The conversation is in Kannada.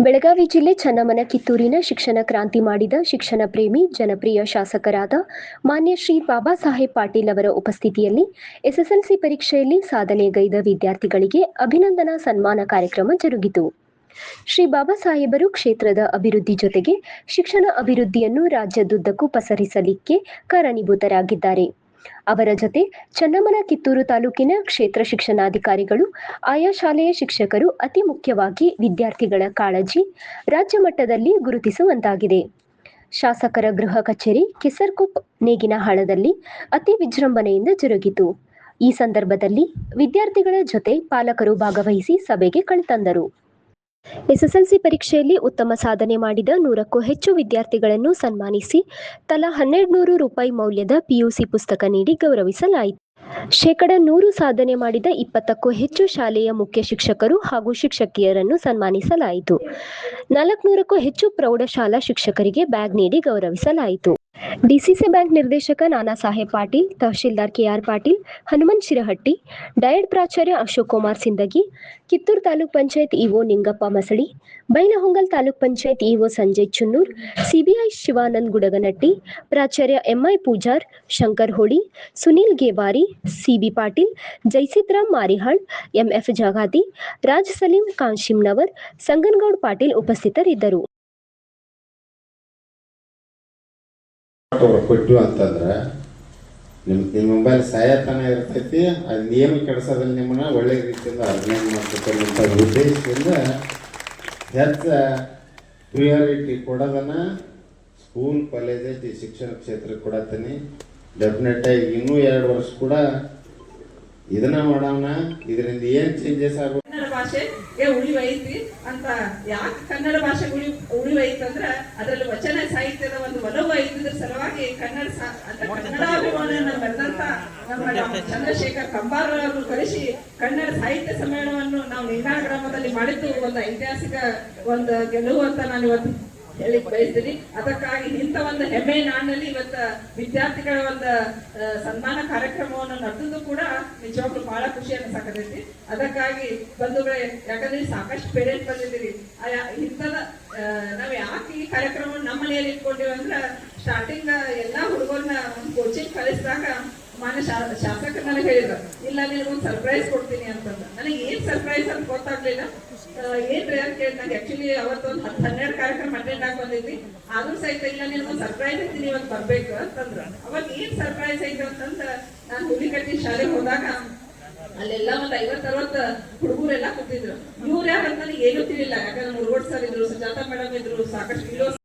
ಬೆಳಗಾವಿ ಜಿಲ್ಲೆ ಚನ್ನಮ್ಮನ ಕಿತ್ತೂರಿನ ಶಿಕ್ಷಣ ಕ್ರಾಂತಿ ಮಾಡಿದ ಶಿಕ್ಷಣ ಪ್ರೇಮಿ ಜನಪ್ರಿಯ ಶಾಸಕರಾದ ಮಾನ್ಯ ಶ್ರೀ ಬಾಬಾ ಸಾಹೇಬ್ ಪಾಟೀಲ್ ಅವರ ಉಪಸ್ಥಿತಿಯಲ್ಲಿ ಎಸ್ಎಸ್ಎಲ್ಸಿ ಪರೀಕ್ಷೆಯಲ್ಲಿ ಸಾಧನೆಗೈದ ವಿದ್ಯಾರ್ಥಿಗಳಿಗೆ ಅಭಿನಂದನಾ ಸನ್ಮಾನ ಕಾರ್ಯಕ್ರಮ ಜರುಗಿತು. ಶ್ರೀ ಬಾಬಾ ಸಾಹೇಬರು ಕ್ಷೇತ್ರದ ಅಭಿವೃದ್ಧಿ ಜೊತೆಗೆ ಶಿಕ್ಷಣ ಅಭಿವೃದ್ಧಿಯನ್ನು ರಾಜ್ಯದುದ್ದಕ್ಕೂ ಪಸರಿಸಲಿಕ್ಕೆ ಕಾರಣೀಭೂತರಾಗಿದ್ದಾರೆ. ಅವರ ಜೊತೆ ಚನ್ನಮ್ಮನ ಕಿತ್ತೂರು ತಾಲೂಕಿನ ಕ್ಷೇತ್ರ ಶಿಕ್ಷಣಾಧಿಕಾರಿಗಳು, ಆಯಾ ಶಾಲೆಯ ಶಿಕ್ಷಕರು, ಅತಿ ಮುಖ್ಯವಾಗಿ ವಿದ್ಯಾರ್ಥಿಗಳ ಕಾಳಜಿ ರಾಜ್ಯ ಮಟ್ಟದಲ್ಲಿ ಗುರುತಿಸುವಂತಾಗಿದೆ. ಶಾಸಕರ ಗೃಹ ಕಚೇರಿ ಕೆಸರ್ಕೊಪ್ಪ ನೇಗಿನಹಾಳದಲ್ಲಿ ಅತಿ ವಿಜೃಂಭಣೆಯಿಂದ ಜರುಗಿತು. ಈ ಸಂದರ್ಭದಲ್ಲಿ ವಿದ್ಯಾರ್ಥಿಗಳ ಜೊತೆ ಪಾಲಕರು ಭಾಗವಹಿಸಿ ಸಭೆಗೆ ಕಣ್ತಂದರು. ಎಸ್ಎಸ್ಎಲ್ಸಿ ಪರೀಕ್ಷೆಯಲ್ಲಿ ಉತ್ತಮ ಸಾಧನೆ ಮಾಡಿದ 100ಕ್ಕೂ ಹೆಚ್ಚು ವಿದ್ಯಾರ್ಥಿಗಳನ್ನು ಸನ್ಮಾನಿಸಿ ತಲಾ 1200 ರೂಪಾಯಿ ಮೌಲ್ಯದ ಪಿಯುಸಿ ಪುಸ್ತಕ ನೀಡಿ ಗೌರವಿಸಲಾಯಿತು. ಶೇಕಡಾ 100 ಸಾಧನೆ ಮಾಡಿದ 20ಕ್ಕೂ ಹೆಚ್ಚು ಶಾಲೆಯ ಮುಖ್ಯ ಶಿಕ್ಷಕರು ಹಾಗೂ ಶಿಕ್ಷಕಿಯರನ್ನು ಸನ್ಮಾನಿಸಲಾಯಿತು. 400ಕ್ಕೂ ಹೆಚ್ಚು ಪ್ರೌಢಶಾಲಾ ಶಿಕ್ಷಕರಿಗೆ ಬ್ಯಾಗ್ ನೀಡಿ ಗೌರವಿಸಲಾಯಿತು. ಡಿಸಿಸಿ ಬ್ಯಾಂಕ್ ನಿರ್ದೇಶಕ ನಾನಾ ಸಾಹೇಬ್ ಪಾಟೀಲ್, ತಹಶೀಲ್ದಾರ್ ಕೆಆರ್ ಪಾಟೀಲ್, ಹನುಮಂತ್ ಶಿರಹಟ್ಟಿ, ಡಯಟ್ ಪ್ರಾಚಾರ್ಯ Ashok Kumar Sindagi, Kittur taluk panchayat EO Ningappa Masali, Bailhongal taluk panchayat EO Sanjay Chunnur, CBI Shivanand Gudaganatti, ಪ್ರಾಚಾರ್ಯ MI Pujar, Shankar Holi, Sunil Gevari, CB Patil, Jaisitram Marihal, MF Jagati, Raj Salim Kamshinavar, Sanganagouda Patil ಉಪಸ್ಥಿತರಿದ್ದರು. ಕೊಟ್ಟು ಅಂತಂದ್ರೆ ನಿಮ್ಮ ಮೊಬೈಲ್ ಸಾಯತನ ಇರ್ತೈತಿ. ಅದು ನಿಯಮ ಕೆಡಿಸೋದ್ರಲ್ಲಿ ನಿಮ್ಮನ್ನ ಒಳ್ಳೆ ರೀತಿಯಿಂದ ಅಧ್ಯಯನ ಮಾಡ್ತಕ್ಕಂಥ ಉದ್ದೇಶದಿಂದ ಹೆಚ್ಚು ಪ್ರಿಯಾರಿಟಿ ಕೊಡೋದನ್ನು ಸ್ಕೂಲ್ ಕಾಲೇಜ್ ಶಿಕ್ಷಣ ಕ್ಷೇತ್ರಕ್ಕೆ ಕೊಡತ್ತೀನಿ. ಡೆಫಿನೆಟಾಗಿ ಇನ್ನೂ 2 ವರ್ಷ ಕೂಡ ಇದನ್ನ ಮಾಡೋಣ. ಇದರಿಂದ ಏನು ಚೇಂಜಸ್ ಆಗ ಕನ್ನಡ ಭಾಷೆಗೆ ಉಳಿವೈತಿ ಅಂತ ಯಾಕೆ ಕನ್ನಡ ಭಾಷೆ ಉಳಿವೈತಂದ್ರೆ ಅದರಲ್ಲಿ ವಚನ ಸಾಹಿತ್ಯದ ಒಂದು ಒಲವು ಐತಿದ್ರ ಸಲುವಾಗಿ ಕನ್ನಡಾಭಿಮಾನವನ್ನು ಬರೆದಂತ ನಮ್ಮ ಚಂದ್ರಶೇಖರ್ ಕಂಬಾರ ಅವರು ಕರೆಸಿ ಕನ್ನಡ ಸಾಹಿತ್ಯ ಸಮ್ಮೇಳನವನ್ನು ನಾವು ನಿಂಗಾಣ ಗ್ರಾಮದಲ್ಲಿ ಮಾಡಿದ್ದು ಒಂದು ಐತಿಹಾಸಿಕ ಒಂದು ಗೆಲುವು ಅಂತ ನಾನು ಇವತ್ತು ಹೇಳಿ ಬಯಸ್ತೀನಿ. ಅದಕ್ಕಾಗಿ ಇಂಥ ಒಂದು ಹೆಮ್ಮೆ ನಾಡಿನಲ್ಲಿ ಇವತ್ತು ವಿದ್ಯಾರ್ಥಿಗಳ ಒಂದು ಸನ್ಮಾನ ಕಾರ್ಯಕ್ರಮವನ್ನು ನಡೆದು ಕೂಡ ನಿಜವಾಗ್ಲೂ ಬಹಳ ಖುಷಿ ಅನ್ಸಾಕತೈತಿ. ಅದಕ್ಕಾಗಿ ಬಂಧುಗಳೇ, ಯಾಕಂದ್ರೆ ಸಾಕಷ್ಟು ಪೇರೆಂಟ್ಸ್ ಬಂದಿದ್ದೀರಿ. ಇಂಥದ ನಾವು ಯಾಕೆ ಈ ಕಾರ್ಯಕ್ರಮವನ್ನು ನಮ್ಮ ಮನೆಯಲ್ಲಿ ಇಟ್ಕೊಂಡಿವಿ ಅಂದ್ರೆ ಸ್ಟಾರ್ಟಿಂಗ್ ಎಲ್ಲಾ ಹುಡುಗರನ್ನ ಒಂದು ಕೋಚಿಂಗ್ ಕಳಿಸಿದಾಗ ಮಾನ್ಯ ಶಾಸಕರು ನನಗೆ ಹೇಳಿದ್ರು, ಇಲ್ಲ ನಿನಗೊಂದು ಸರ್ಪ್ರೈಸ್ ಕೊಡ್ತೀನಿ ಅಂತಂದ. ನನಗೆ ಏನ್ ಸರ್ಪ್ರೈಸ್ ಅಂತ ಗೊತ್ತಾಗ್ಲಿಲ್ಲ. ಏನ್ರಿ ಅಂತ ಕೇಳಿ ನಂಗೆ ಆಕ್ಚುಲಿ ಅವತ್ತೊಂದು 10-12 ಕಾರ್ಯಕ್ರಮ ಅಟೆಂಡ್ ಆಗಿ ಬಂದಿದ್ವಿ. ಆದ್ರೂ ಸಹಿತ ಇಲ್ಲ ನಿನಗೊಂದು ಸರ್ಪ್ರೈಸ್ ಐತಿ, ನೀವತ್ತು ಬರ್ಬೇಕು ಅಂತಂದ್ರ. ಅವಾಗ ಏನ್ ಸರ್ಪ್ರೈಸ್ ಐತೆ ಅಂತಂದ ನಾನು ಹುಲಿಕಟ್ಟಿ ಶಾಲೆಗೆ ಹೋದಾಗ ಅಲ್ಲೆಲ್ಲ ಒಂದು 50-60 ಹುಡುಗರೆಲ್ಲ ಕೂತಿದ್ರು. ಇವ್ರು ಯಾರಂತ ನನಗೆ ಏನೂ ತಿಳಿಲ್ಲ. ಯಾಕಂದ್ರೆ ಮುರುಗೋಡ್ ಸರ್ ಇದ್ರು, ಸುಜಾತಾ ಮೇಡಮ್ ಇದ್ರು, ಸಾಕಷ್ಟು